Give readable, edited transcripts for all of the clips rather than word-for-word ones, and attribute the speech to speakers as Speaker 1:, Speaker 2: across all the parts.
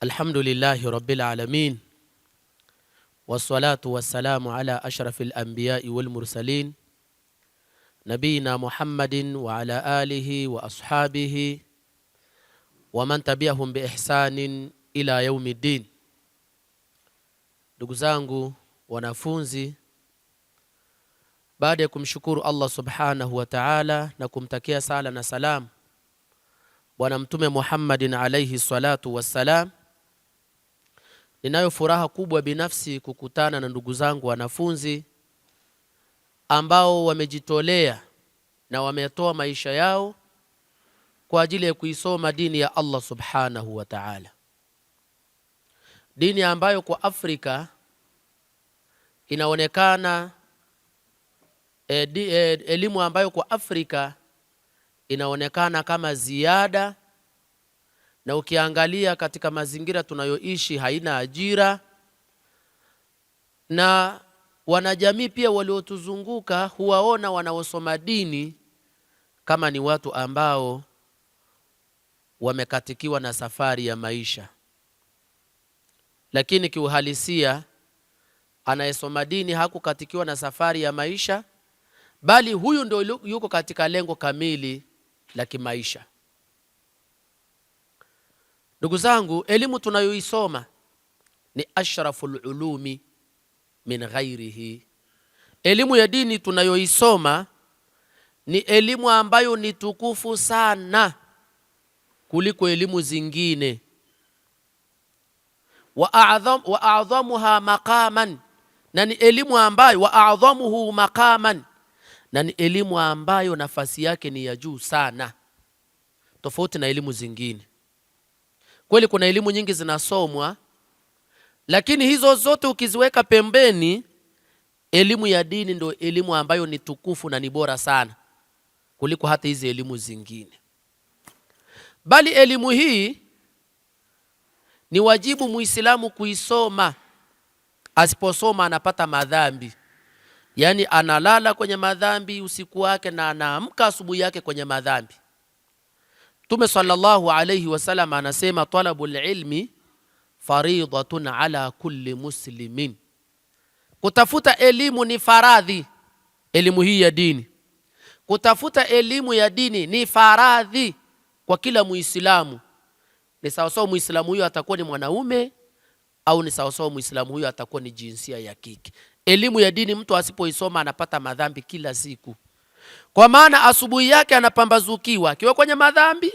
Speaker 1: Alhamdulillahi rabbil alamin, wassalatu wassalamu ala ashrafil anbiya'i wal mursalin, nabiyina Muhammadin wa ala alihi wa ashabihi wa man tabi'ahum bi ihsanin ila yaumiddin. Ndugu zangu wanafunzi, baada ya kumshukuru Allah subhanahu wa ta'ala na kumtakia sala na salam Bwana Mtume Muhammadin alayhi salatu wassalam, ninayo furaha kubwa binafsi kukutana na ndugu zangu wanafunzi ambao wamejitolea na wametoa maisha yao kwa ajili ya kuisoma dini ya Allah subhanahu wa ta'ala, dini ambayo kwa Afrika inaonekana elimu ambayo kwa Afrika inaonekana kama ziada, na ukiangalia katika mazingira tunayoishi haina ajira, na wanajamii pia waliotuzunguka huwaona wanaosoma dini kama ni watu ambao wamekatikiwa na safari ya maisha. Lakini kiuhalisia anayesoma dini hakukatikiwa na safari ya maisha, bali huyu ndio yuko katika lengo kamili la kimaisha. Ndugu zangu, elimu tunayoisoma ni ashraful ulumi min ghairihi. Elimu ya dini tunayoisoma ni elimu ambayo ni tukufu sana kuliko elimu zingine. Wa a'dhamuha maqaman, na ni elimu ambayo wa a'dhamuhu maqaman, na ni elimu ambayo nafasi yake ni ya juu sana, tofauti na elimu zingine. Kweli kuna elimu nyingi zinasomwa, lakini hizo zote ukiziweka pembeni, elimu ya dini ndio elimu ambayo ni tukufu na ni bora sana kuliko hata hizi elimu zingine. Bali elimu hii ni wajibu Muislamu kuisoma. Asiposoma anapata madhambi, yani analala kwenye madhambi usiku wake na anaamka asubuhi yake kwenye madhambi. Mtume sallallahu alayhi wasallam anasema talabul ilmi faridatun ala kulli muslimin. Kutafuta elimu ni faradhi. Elimu hii ya dini, kutafuta elimu ya dini ni faradhi kwa kila Muislamu. Ni sawasawa Muislamu huyo atakuwa ni mwanaume au ni sawasawa Muislamu huyo atakuwa ni jinsia ya kike. Elimu ya dini mtu asipoisoma anapata madhambi kila siku. Kwa maana asubuhi yake anapambazukiwa akiwa kwenye madhambi,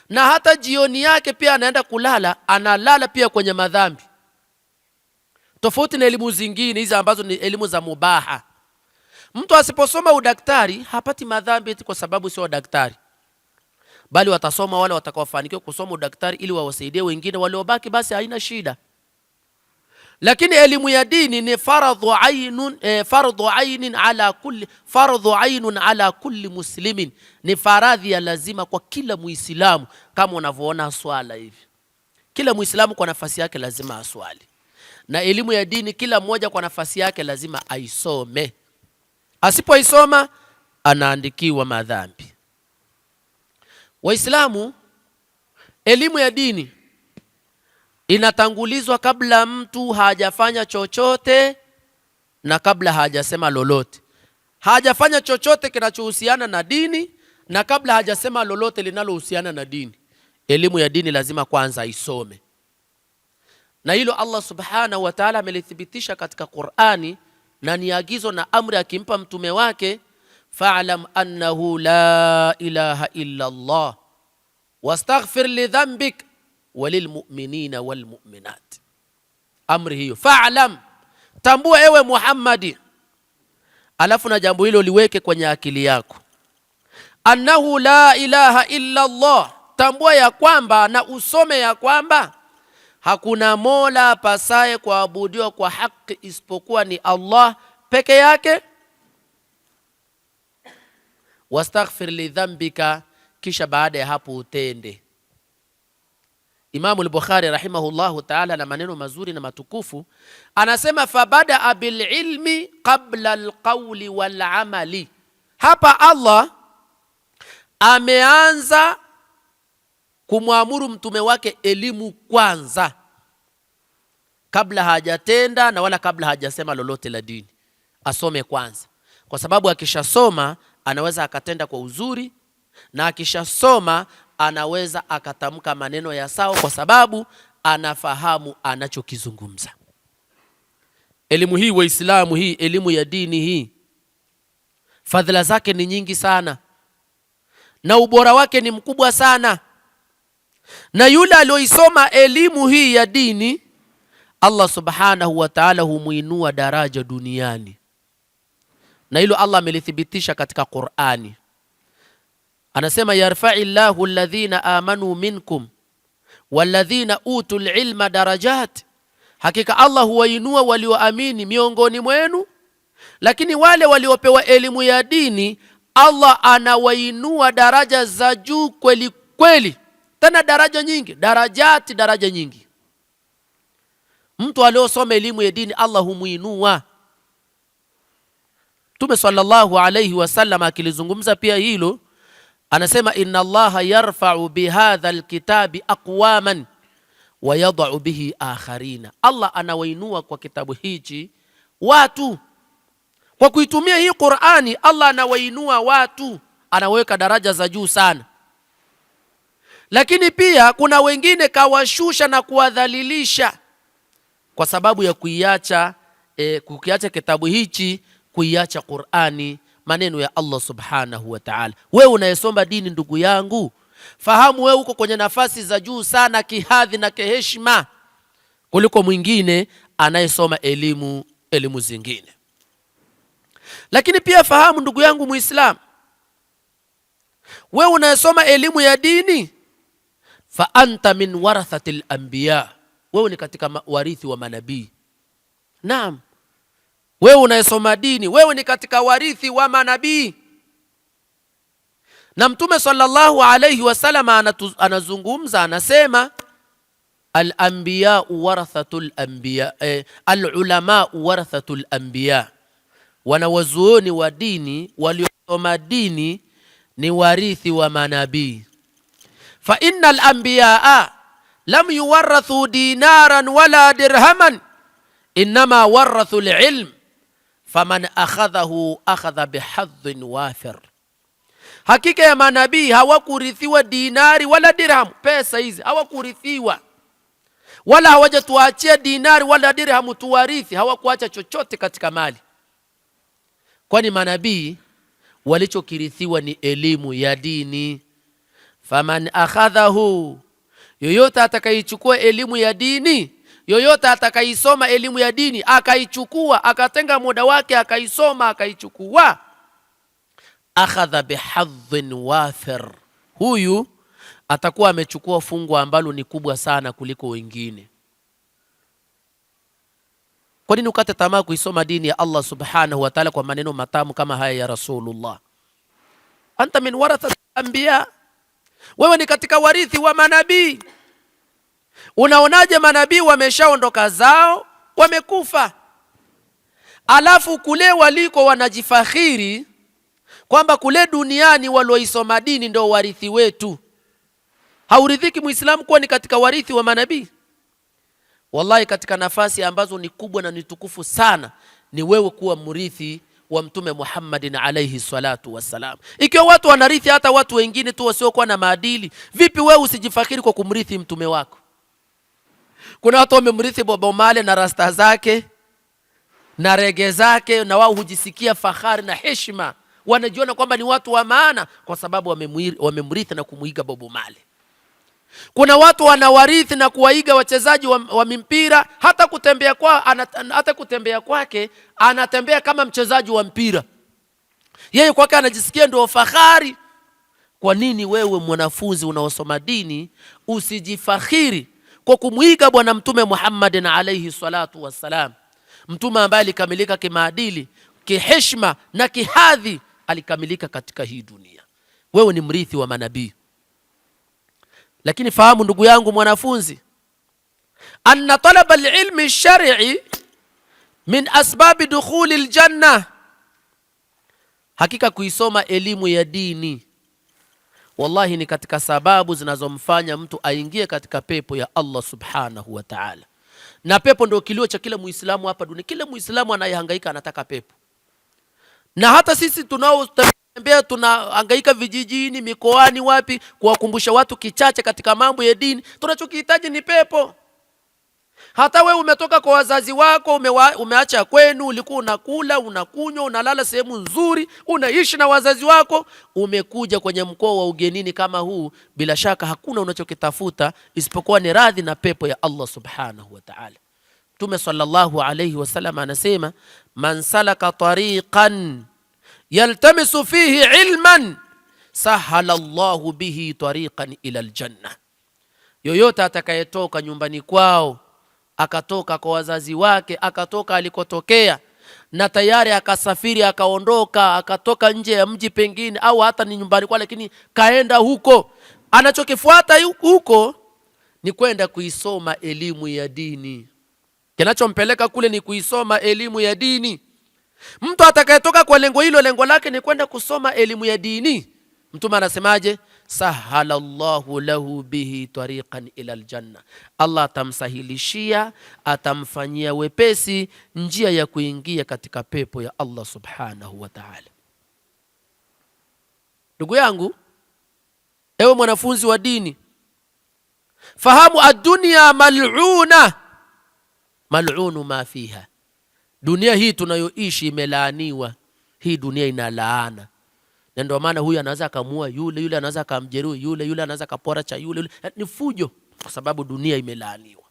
Speaker 1: na hata jioni yake pia anaenda kulala, analala pia kwenye madhambi. Tofauti na elimu zingine hizi ambazo ni elimu za mubaha. Mtu asiposoma udaktari hapati madhambi eti kwa sababu sio daktari, bali watasoma wale watakaofanikiwa kusoma udaktari ili wawasaidie wengine, waliobaki basi haina shida. Lakini elimu ya dini ni fardhu ainun ala kulli muslimin, ni faradhi ya lazima kwa kila Muislamu. Kama unavyoona swala hivi, kila Muislamu kwa nafasi yake lazima aswali, na elimu ya dini kila mmoja kwa nafasi yake lazima aisome. Asipoisoma anaandikiwa madhambi. Waislamu, elimu ya dini inatangulizwa kabla mtu hajafanya chochote na kabla hajasema lolote. Hajafanya chochote kinachohusiana na dini na kabla hajasema lolote linalohusiana na dini, elimu ya dini lazima kwanza isome. Na hilo Allah subhanahu wa ta'ala amelithibitisha katika Qur'ani, na ni agizo na amri akimpa mtume wake, fa'lam annahu la ilaha illa Allah wastaghfir li dhanbik walilmu'minina walmu'minat. Amri hiyo, fa'lam, tambua ewe Muhammadi, alafu na jambo hilo liweke kwenye akili yako, annahu la ilaha illa Allah, tambua ya kwamba na usome ya kwamba hakuna mola pasaye kuabudiwa kwa haki isipokuwa ni Allah peke yake. Wastaghfir li dhanbika, kisha baada ya hapo utende. Imamu al-Bukhari rahimahullahu ta'ala na maneno mazuri na matukufu anasema, fabada bil ilmi qabla al-qawli wal amali. Hapa Allah ameanza kumwamuru mtume wake elimu kwanza, kabla hajatenda na wala kabla hajasema lolote la dini. Asome kwanza, kwa sababu akishasoma anaweza akatenda kwa uzuri, na akishasoma anaweza akatamka maneno ya sawa, kwa sababu anafahamu anachokizungumza. Elimu hii Waislamu, hii elimu ya dini hii, fadhila zake ni nyingi sana na ubora wake ni mkubwa sana. Na yule aliyoisoma elimu hii ya dini, Allah subhanahu wa ta'ala humuinua daraja duniani, na hilo Allah amelithibitisha katika Qur'ani. Anasema yarfa'illahu alladhina amanu minkum walladhina utul ilma darajat, hakika Allah huwainua walioamini miongoni mwenu, lakini wale waliopewa elimu ya dini Allah anawainua daraja za juu kweli kweli, tena daraja nyingi, daraja nyingi. Mtu aliyosoma elimu ya dini Allah humuinua. Mtume sallallahu alayhi wasallam akilizungumza pia hilo, anasema inna Allaha yarfa'u bihadha alkitabi aqwaman wa yad'u bihi akharina. Allah anawainua kwa kitabu hichi watu. Kwa kuitumia hii Qur'ani Allah anawainua watu, anaweka daraja za juu sana. Lakini pia kuna wengine kawashusha na kuwadhalilisha kwa sababu ya kuiacha kitabu hichi, kuiacha Qur'ani, maneno ya Allah subhanahu wa ta'ala. Wewe unayesoma dini, ndugu yangu, fahamu wewe uko kwenye nafasi za juu sana kihadhi na kiheshima kuliko mwingine anayesoma elimu zingine. Lakini pia fahamu ndugu yangu Muislamu, wewe unayesoma elimu ya dini, fa anta min warathatil anbiya, wewe ni katika warithi wa manabii. Naam, wewe unayesoma dini, wewe ni katika warithi wa manabii. Na Mtume sallallahu alayhi wasallam anazungumza, anasema al-anbiya warathatul anbiya, al-ulama warathatul anbiya, wanawazuoni wa dini waliosoma dini ni warithi wa manabii. Fa innal anbiya lam yuwarathu dinaran wala dirhaman, inma warathu al-ilm, faman akhadhahu akhadha bihadhin wafir. Hakika ya manabii hawakurithiwa dinari wala dirham, pesa hizi hawakurithiwa, wala hawajatuachia dinari wala dirham tuwarithi, hawakuacha chochote katika mali. Kwani manabii walichokirithiwa ni elimu ya dini. Faman akhadhahu, yoyote atakayechukua elimu ya dini, yoyote atakaisoma elimu ya dini akaichukua, akatenga muda wake akaisoma akaichukua, akhadha bihadhin wafir, huyu atakuwa amechukua fungu ambalo ni kubwa sana kuliko wengine. Kwa nini ukate tamaa kuisoma dini ya Allah subhanahu wa ta'ala kwa maneno matamu kama haya ya Rasulullah? Anta min warathatil anbiya, wewe ni katika warithi wa manabii. Unaonaje manabii wameshaondoka zao, wamekufa, alafu kule waliko wanajifakhiri kwamba kule duniani walioisoma dini ndio warithi wetu? Hauridhiki Muislamu kuwa ni katika warithi wa manabii? Wallahi, katika nafasi ambazo ni kubwa na ni tukufu sana ni wewe kuwa mrithi wa Mtume Muhammadin alayhi salatu wassalam. Ikiwa watu wanarithi hata watu wengine tu wasiokuwa na maadili, vipi wewe usijifakhiri kwa kumrithi mtume wako? Kuna watu wamemrithi Bob Marley na rasta zake na rege zake, na wao hujisikia fahari na heshima, wanajiona kwamba ni watu wa maana kwa sababu wamemrithi na kumuiga Bob Marley. Kuna watu wanawarithi na kuwaiga wachezaji wa mpira, hata kutembea kwake anatembea kama mchezaji wa mpira. Yeye kwake anajisikia ndio fahari. Kwa nini wewe mwanafunzi unaosoma dini usijifakhiri kwa kumuiga bwana Mtume Muhammadin alayhi salatu wassalam, mtume ambaye alikamilika kimaadili, kiheshima na kihadhi, alikamilika katika hii dunia. Wewe ni mrithi wa manabii. Lakini fahamu ndugu yangu mwanafunzi, anna talaba alilmi alshar'i min asbabi dukhuli aljanna, hakika kuisoma elimu ya dini, wallahi ni katika sababu zinazomfanya mtu aingie katika pepo ya Allah subhanahu wa ta'ala. Na pepo ndio kilio cha kila Muislamu hapa duniani. Kila Muislamu anayehangaika anataka pepo. Na hata sisi tunaotembea tunahangaika vijijini, mikoani, wapi, kuwakumbusha watu kichache katika mambo ya dini, tunachokihitaji ni pepo. Hata wewe umetoka kwa wazazi wako, umeacha kwenu, ulikuwa unakula, unakunywa, unalala sehemu nzuri, unaishi na wazazi wako, umekuja kwenye mkoa wa ugenini kama huu, bila shaka hakuna unachokitafuta isipokuwa ni radhi na pepo ya Allah subhanahu wa ta'ala. Mtume sallallahu alayhi wasallam anasema, man salaka tariqan yaltamisu fihi ilman sahala Allahu bihi tariqan ila aljanna. Yoyote atakayetoka nyumbani kwao, akatoka kwa wazazi wake, akatoka alikotokea, na tayari akasafiri, akaondoka, akatoka nje ya mji pengine, au hata ni nyumbani kwa, lakini kaenda huko, anachokifuata huko ni kwenda kuisoma elimu ya dini. Kinachompeleka kule ni kuisoma elimu ya dini. Mtu atakayetoka kwa lengo hilo, lengo lake ni kwenda kusoma elimu ya dini, Mtume anasemaje? Sahala Allahu lahu bihi tariqan ila aljanna, Allah atamsahilishia, atamfanyia wepesi njia ya kuingia katika pepo ya Allah subhanahu wa ta'ala. Ndugu yangu, ewe mwanafunzi wa dini, fahamu ad-dunya mal'una, mal'unu ma fiha. Dunia hii tunayoishi imelaaniwa. Hii dunia ina laana. Na ndio maana huyu anaweza akamua yule, yule anaweza akamjeruhi yule, yule anaweza akapora cha yule. Ni fujo, kwa sababu dunia imelaaniwa.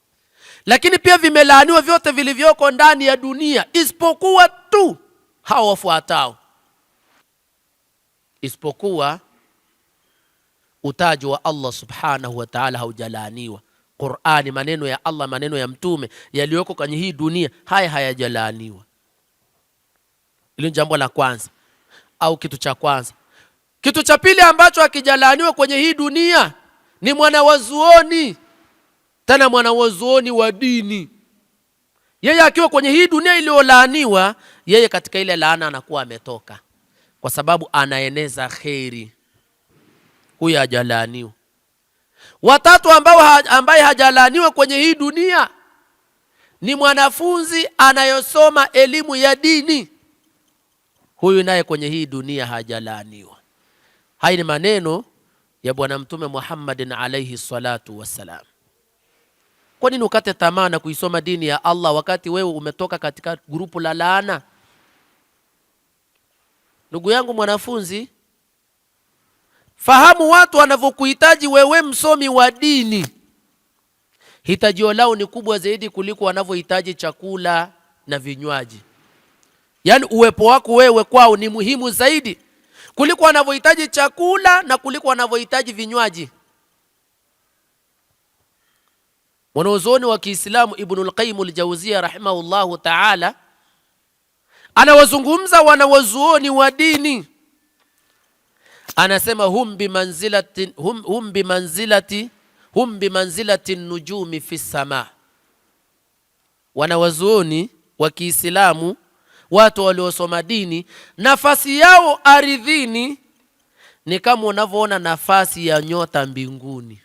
Speaker 1: Lakini pia vimelaaniwa vyote vilivyoko ndani ya dunia, isipokuwa tu hao wafuatao. Isipokuwa utaji wa Allah subhanahu wa ta'ala haujalaaniwa. Qur'ani, maneno ya Allah, maneno ya mtume yaliyoko kwenye hii dunia, haya hayajalaaniwa. Hilo jambo la kwanza, au kitu cha kwanza. Kitu cha pili ambacho hakijalaaniwa kwenye hii dunia ni mwanawazuoni, tena mwanawazuoni wa dini. Yeye akiwa kwenye hii dunia iliyolaaniwa, yeye katika ile laana anakuwa ametoka, kwa sababu anaeneza kheri. Huyo hajalaaniwa. Watatu ambaye hajalaaniwa kwenye hii dunia ni mwanafunzi anayosoma elimu ya dini. Huyu naye kwenye hii dunia hajalaaniwa. Haya ni maneno ya Bwana Mtume Muhammadin alayhi salatu wassalam. Kwa nini ukate tamaa na kuisoma dini ya Allah wakati wewe umetoka katika grupu la laana? Ndugu yangu mwanafunzi, fahamu watu wanavyokuhitaji wewe msomi wa dini. Hitajio lao ni kubwa zaidi kuliko wanavyohitaji chakula na vinywaji. Yaani uwepo wako wewe kwao ni muhimu zaidi kuliko wanavyohitaji chakula na kuliko wanavyohitaji vinywaji. Mwanazuoni wa Kiislamu Ibnul Qayyim al-Jawziyya rahimahullahu ta'ala anawazungumza wanawazuoni wa dini. Anasema hum bimanzilati nujumi fi sama. Wanawazuoni wa Kiislamu, watu waliosoma dini, nafasi yao ardhini ni kama unavyoona nafasi ya nyota mbinguni.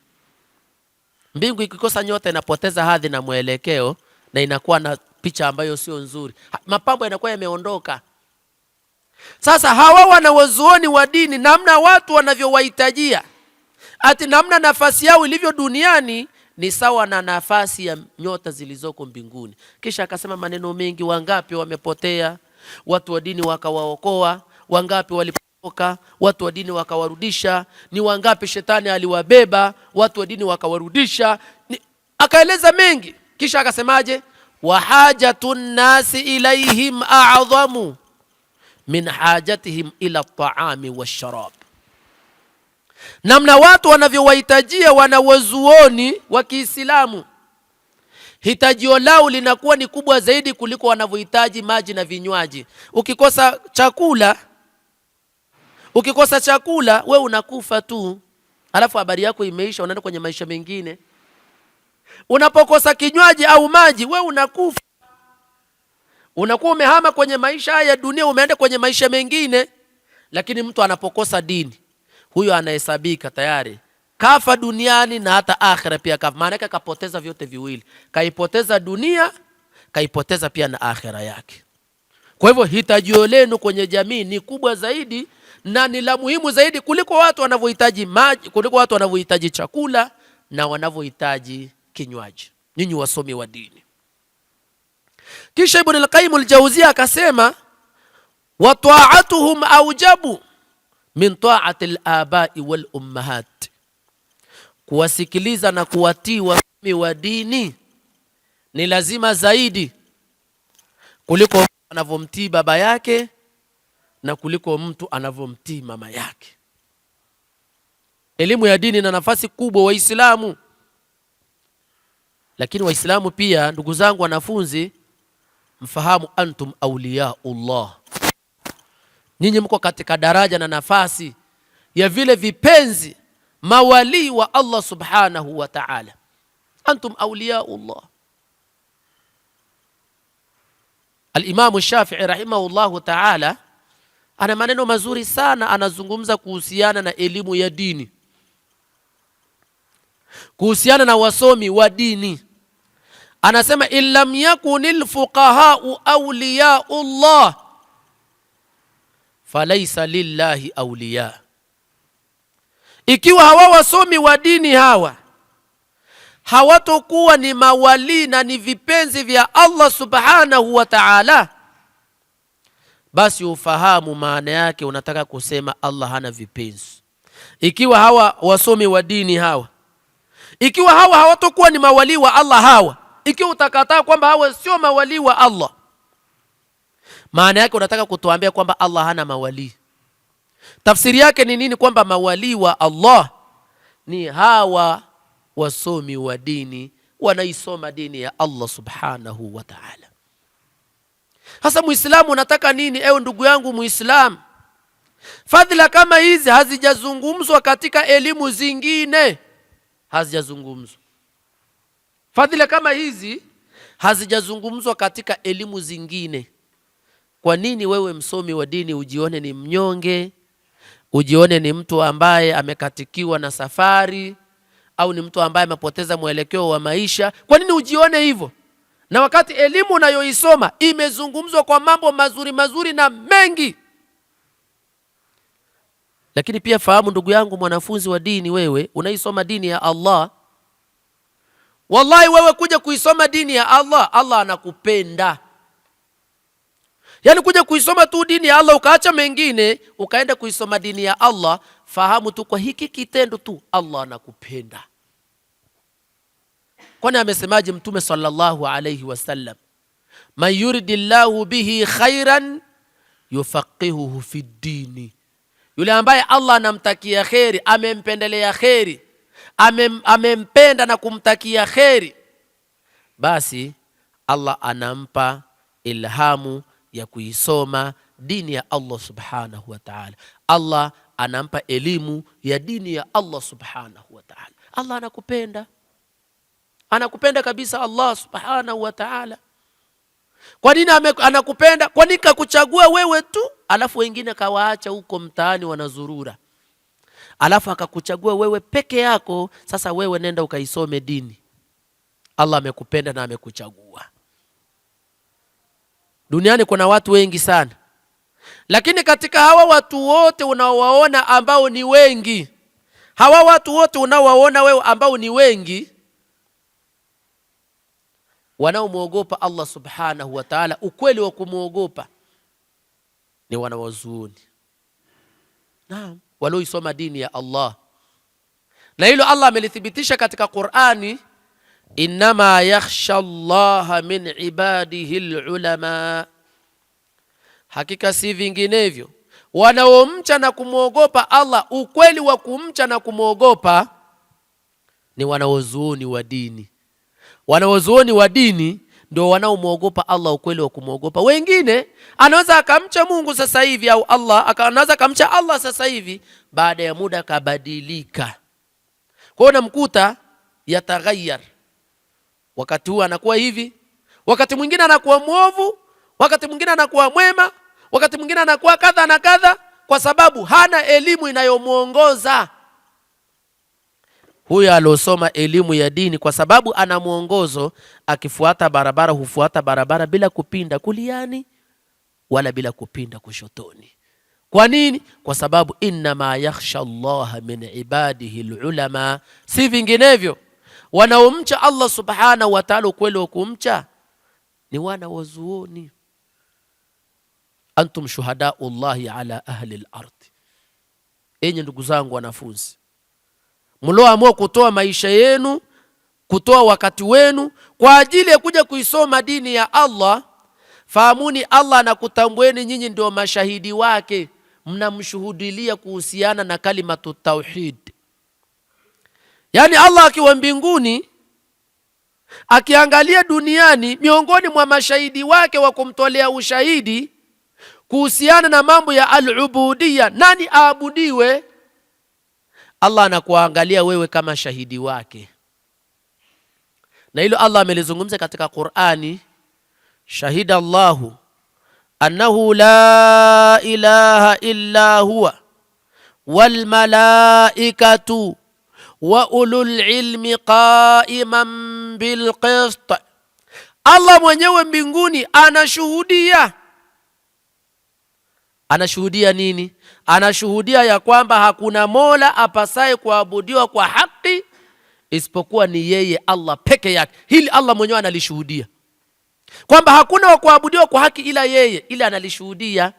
Speaker 1: Mbingu ikikosa nyota inapoteza hadhi na mwelekeo, na inakuwa na picha ambayo sio nzuri. Mapambo yanakuwa yameondoka. Sasa hawa wanawazuoni wa dini, namna watu wanavyowahitajia, ati namna nafasi yao ilivyo duniani ni sawa na nafasi ya nyota zilizoko mbinguni. Kisha akasema maneno mengi. Wangapi wamepotea, watu wa dini wakawaokoa? Wangapi walipotoka, watu wa dini wakawarudisha? Ni wangapi shetani aliwabeba, watu wa dini wakawarudisha? Akaeleza mengi. Kisha akasemaje? wa hajatun nasi ilaihim a'dhamu min hajatihim ila at-ta'ami wash-sharab. Namna watu wanavyowahitajia wanawazuoni wa Kiislamu, hitajio lao linakuwa ni kubwa zaidi kuliko wanavyohitaji maji na vinywaji. Ukikosa chakula wewe unakufa tu, alafu habari yako imeisha, unaenda kwenye maisha mengine. Unapokosa kinywaji au maji wewe unakufa, unakuwa umehama kwenye maisha haya ya dunia, umeenda kwenye maisha mengine. Lakini mtu anapokosa dini, huyo anahesabika tayari kafa duniani na hata akhira pia kafa. Maana yake kapoteza vyote viwili, kaipoteza dunia, kaipoteza pia na akhira yake. Kwa hivyo hitajio lenu kwenye jamii ni kubwa zaidi na ni la muhimu zaidi kuliko watu wanavyohitaji maji, kuliko watu wanavyohitaji chakula na wanavyohitaji kinywaji. Ninyi wasomi wa dini. Kisha Ibn al-Qayyim al-Jawziyya akasema, wa ta'atuhum aujabu min ta'ati al-aba'i wal ummahat, kuwasikiliza na kuwatii wasomi wa dini ni lazima zaidi kuliko anavyomtii baba yake na kuliko mtu anavyomtii mama yake. Elimu ya dini ina nafasi kubwa Waislamu. Lakini Waislamu pia, ndugu zangu wanafunzi, mfahamu antum awliyaullah. Ninyi mko katika daraja na nafasi ya vile vipenzi mawali wa Allah subhanahu wa ta'ala. Antum awliyaullah. Al-Imam Shafi'i rahimahullahu ta'ala ana maneno mazuri sana, anazungumza kuhusiana na elimu ya dini, kuhusiana na wasomi wa dini. Anasema, illam yakunil fuqaha'u awliyaullah falaysa lillahi awliya. Ikiwa hawa wasomi wa dini hawa hawatokuwa ni mawali na ni vipenzi vya Allah subhanahu wa ta'ala, basi ufahamu maana yake unataka kusema Allah hana vipenzi. Ikiwa hawa wasomi wa dini hawa, ikiwa hawa hawatokuwa ni mawali wa Allah hawa, ikiwa utakataa kwamba hawa sio mawali wa Allah, maana yake unataka kutuambia kwamba Allah hana mawali. Tafsiri yake ni nini? Kwamba mawali wa Allah ni hawa wasomi wa dini, wanaisoma dini ya Allah subhanahu wa ta'ala. Hasa Muislamu unataka nini ewe ndugu yangu Muislamu? Fadhila kama hizi hazijazungumzwa katika elimu zingine, hazijazungumzwa. Fadhila kama hizi hazijazungumzwa katika elimu zingine. Kwa nini wewe msomi wa dini ujione ni mnyonge, ujione ni mtu ambaye amekatikiwa na safari, au ni mtu ambaye amepoteza mwelekeo wa maisha? Kwa nini ujione hivyo? Na wakati elimu unayoisoma imezungumzwa kwa mambo mazuri mazuri na mengi. Lakini pia fahamu ndugu yangu mwanafunzi wa dini, wewe unaisoma dini ya Allah. Wallahi wewe kuja kuisoma dini ya Allah, Allah anakupenda. Yaani kuja kuisoma tu dini ya Allah ukaacha mengine ukaenda kuisoma dini ya Allah, fahamu tu kwa hiki kitendo tu Allah anakupenda. Kwani amesemaje Mtume sallallahu alayhi wasallam? Man yuridillahu bihi khairan yufaqihuhu fi dini. Yule ambaye Allah anamtakia kheri, amempendelea kheri, amempenda na kumtakia kheri, basi Allah anampa ilhamu ya kuisoma dini ya Allah subhanahu wa ta'ala. Allah anampa elimu ya dini ya Allah subhanahu wa ta'ala. Allah anakupenda. Anakupenda kabisa Allah subhanahu wa ta'ala. Kwa nini anakupenda? Kwa nini kakuchagua wewe tu, alafu wengine kawaacha huko mtaani wanazurura, alafu akakuchagua wewe peke yako? Sasa wewe nenda ukaisome dini. Allah amekupenda na amekuchagua. Duniani kuna watu wengi sana, lakini katika hawa watu wote unaowaona ambao ni wengi, hawa watu wote unaowaona wewe ambao ni wengi, wanaomuogopa Allah subhanahu wa ta'ala, ukweli wa kumuogopa, ni wanawazuoni. Naam, walioisoma dini ya Allah. Na hilo Allah amelithibitisha katika Qur'ani, innama yakhsha Allaha min ibadihi alulama. Hakika si vinginevyo wanaomcha na kumuogopa Allah, ukweli wa kumcha na kumuogopa, ni wanawazuoni wa dini. Wanawazuoni wa dini ndio wanaomuogopa Allah, ukweli wa kumuogopa. Wengine anaweza akamcha Mungu sasa hivi, au Allah anaweza akamcha Allah sasa hivi, baada ya muda kabadilika. Kwa hiyo namkuta yataghayyar, wakati huu anakuwa hivi, wakati mwingine anakuwa mwovu, wakati mwingine anakuwa mwema, wakati mwingine anakuwa kadha na kadha. kwa sababu hana elimu inayomuongoza. Huyo alosoma elimu ya dini kwa sababu ana muongozo, akifuata barabara hufuata barabara bila kupinda kuliani wala bila kupinda kushotoni. Kwa nini? Kwa sababu innama yakhsha Allah min ibadihi alulama, si vinginevyo. Wanaomcha Allah subhanahu wa ta'ala kweli wa kumcha ni wana wazuoni. Antum shuhadau Allahi ala ahli al-ard. Enyi ndugu zangu wanafunzi, mlioamua kutoa maisha yenu, kutoa wakati wenu kwa ajili ya kuja kuisoma dini ya Allah, fahamuni Allah anakutambueni nyinyi ndio mashahidi wake, mnamshuhudilia kuhusiana na kalimatu tauhid. Yani Allah akiwa mbinguni akiangalia duniani, miongoni mwa mashahidi wake wa kumtolea ushahidi kuhusiana na mambo ya al-ubudiyya, nani aabudiwe, Allah anakuangalia wewe kama shahidi wake. Na hilo Allah amelizungumza katika Qur'ani, shahida Allahu annahu la ilaha illa huwa wal malaikatu wa ulul ilmi qaiman bil qist. Allah mwenyewe mbinguni anashuhudia. Anashuhudia nini? Anashuhudia ya kwamba hakuna mola apasaye kuabudiwa kwa haki isipokuwa ni yeye Allah peke yake. Hili Allah mwenyewe analishuhudia kwamba hakuna wa kuabudiwa kwa haki ila yeye, ila analishuhudia.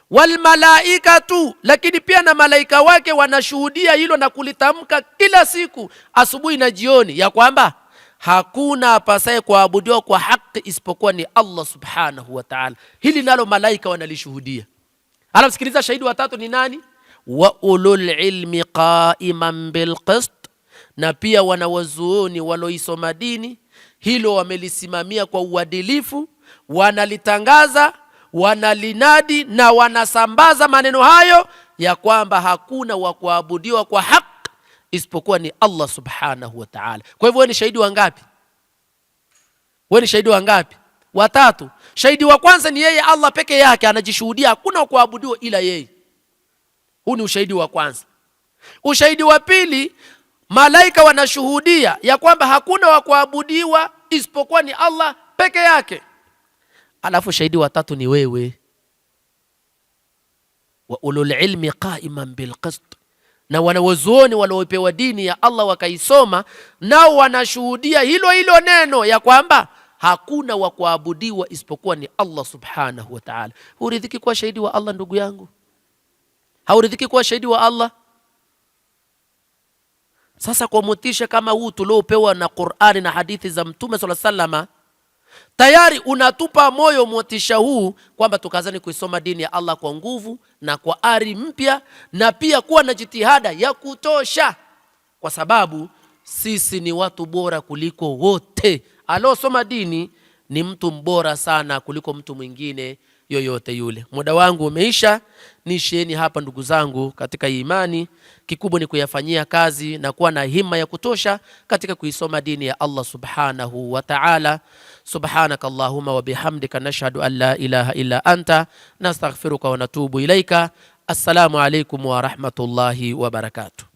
Speaker 1: Wal malaikatu, lakini pia na malaika wake wanashuhudia hilo na kulitamka kila siku asubuhi na jioni ya kwamba hakuna apasaye kuabudiwa kwa haki isipokuwa ni Allah subhanahu wa ta'ala. Hili nalo malaika wanalishuhudia. Alafu shahidi wa tatu ni nani? Wa ulul ilmi qaiman bil qist. Na pia wanawazuoni waloisoma dini hilo wamelisimamia kwa uadilifu, wanalitangaza, wanalinadi na wanasambaza maneno hayo ya kwamba hakuna wa kuabudiwa kwa haki isipokuwa ni Allah subhanahu wa ta'ala. Kwa hivyo wewe ni shahidi wangapi? Wewe ni shahidi wangapi? Watatu. Shahidi wa kwanza ni yeye Allah peke yake, anajishuhudia hakuna wa kuabudiwa ila yeye. Huu ni ushahidi wa kwanza. Ushahidi wa pili, malaika wanashuhudia ya kwamba hakuna wa kuabudiwa isipokuwa ni Allah peke yake. Alafu shahidi wa tatu ni wewe. Wa ulul ilmi qaiman bil qist. Na wanawazuoni waliopewa dini ya Allah wakaisoma, nao wanashuhudia hilo hilo neno ya kwamba hakuna wa kuabudiwa isipokuwa ni Allah subhanahu wa ta'ala. Huridhiki kuwa shahidi wa Allah ndugu yangu? Hauridhiki kuwa shahidi wa Allah? Sasa kwa motisha kama huu tuliopewa na Qur'ani na hadithi za Mtume sallallahu alaihi wasallam, tayari unatupa moyo motisha huu kwamba tukazani kuisoma dini ya Allah kwa nguvu na kwa ari mpya, na pia kuwa na jitihada ya kutosha, kwa sababu sisi ni watu bora kuliko wote. Alosoma dini ni mtu mbora sana kuliko mtu mwingine yoyote yule. Muda wangu umeisha, nisheni hapa ndugu zangu katika imani. Kikubwa ni kuyafanyia kazi na kuwa na hima ya kutosha katika kuisoma dini ya Allah subhanahu wa ta'ala. Subhanaka Allahumma wa bihamdika nashhadu an la ilaha illa anta nastaghfiruka wa natubu ilaika. Assalamu alaykum wa rahmatullahi wa barakatuh.